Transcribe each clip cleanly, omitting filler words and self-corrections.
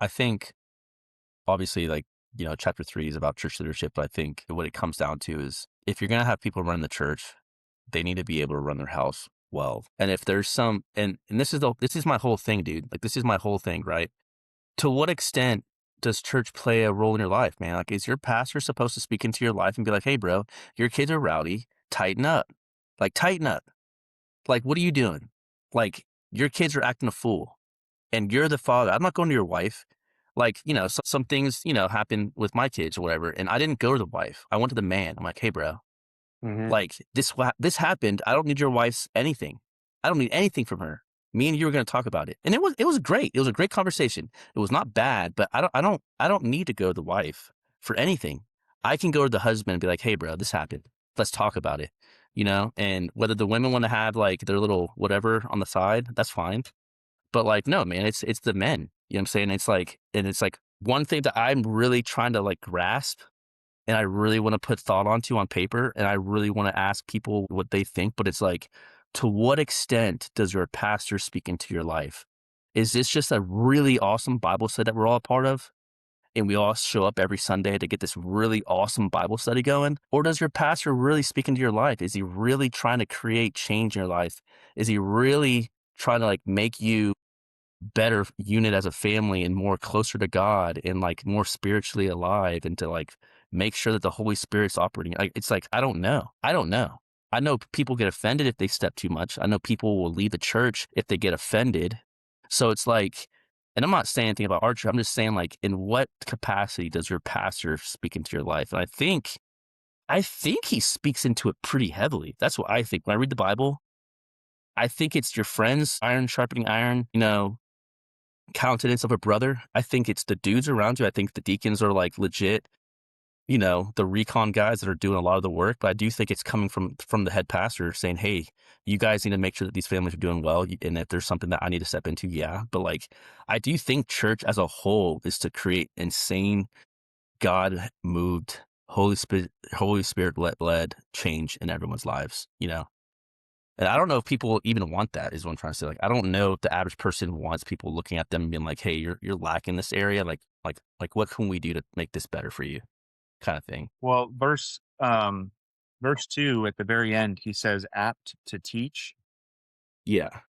I think obviously, like, chapter 3 is about church leadership, but I think what it comes down to is if you're gonna have people run the church, they need to be able to run their house well. And if there's some and this is my whole thing, dude. Like, this is my whole thing, right? To what extent does church play a role in your life, man? Like, is your pastor supposed to speak into your life and be like, "Hey, bro, your kids are rowdy. Tighten up. Like, tighten up. Like, what are you doing? Like, your kids are acting a fool, and you're the father." I'm not going to your wife. Like, some things, happen with my kids or whatever, and I didn't go to the wife. I went to the man. I'm like, "Hey, bro, Hmm. like this happened. I don't need your wife's anything. I don't need anything from her. Me and you were going to talk about it." And it was great. It was a great conversation. It was not bad, but I don't need to go to the wife for anything. I can go to the husband and be like, "Hey, bro, this happened. Let's talk about it." And whether the women want to have like their little whatever on the side, that's fine. But like, no, man, it's the men. You know what I'm saying? It's like one thing that I'm really trying to like grasp and I really want to put thought onto on paper, and I really want to ask people what they think. But it's like, to what extent does your pastor speak into your life? Is this just a really awesome Bible study that we're all a part of? And we all show up every Sunday to get this really awesome Bible study going? Or does your pastor really speak into your life? Is he really trying to create change in your life? Is he really trying to like make you better unit as a family and more closer to God and like more spiritually alive and to like make sure that the Holy Spirit's operating? Like, it's like, I don't know. I don't know. I know people get offended if they step too much. I know people will leave the church if they get offended. So it's like, and I'm not saying anything about Archer. I'm just saying, like, in what capacity does your pastor speak into your life? And I think he speaks into it pretty heavily. That's what I think. When I read the Bible, I think it's your friends, iron sharpening iron, countenance of a brother. I think it's the dudes around you. I think the deacons are like legit, the recon guys that are doing a lot of the work. But I do think it's coming from the head pastor saying, "Hey, you guys need to make sure that these families are doing well. And if there's something that I need to step into, yeah." But like, I do think church as a whole is to create insane, God moved, Holy Spirit led change in everyone's lives. And I don't know if people even want that, is what I'm trying to say. Like, I don't know if the average person wants people looking at them and being like, "Hey, you're lacking this area. Like what can we do to make this better for you?" Kind of thing. Well, verse 2 at the very end, he says, "Apt to teach." Yeah.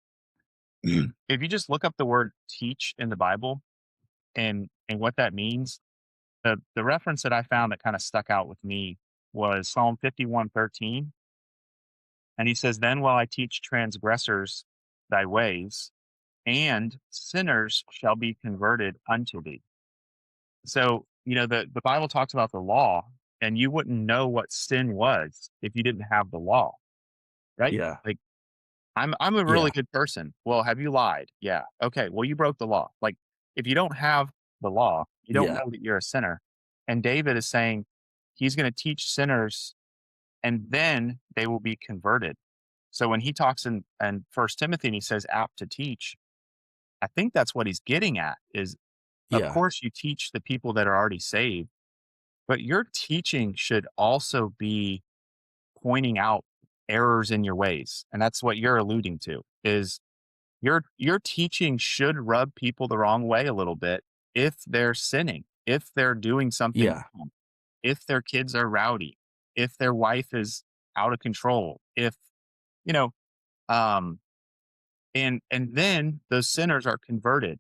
If you just look up the word "teach" in the Bible and what that means, the reference that I found that kind of stuck out with me was Psalm 51:13, and he says, "Then will I teach transgressors thy ways, and sinners shall be converted unto thee." So, the Bible talks about the law, and you wouldn't know what sin was if you didn't have the law, right? Yeah. Like, I'm a really Yeah. good person. Well, have you lied? Yeah. Okay. Well, you broke the law. Like, if you don't have the law, you don't Yeah. know that you're a sinner. And David is saying he's going to teach sinners, and then they will be converted. So when he talks in First Timothy and he says apt to teach, I think that's what he's getting at is, of Yeah. course, you teach the people that are already saved, but your teaching should also be pointing out errors in your ways. And that's what you're alluding to is your teaching should rub people the wrong way a little bit if they're sinning, if they're doing something Yeah. wrong, if their kids are rowdy, if their wife is out of control, if you know, um, and then those sinners are converted.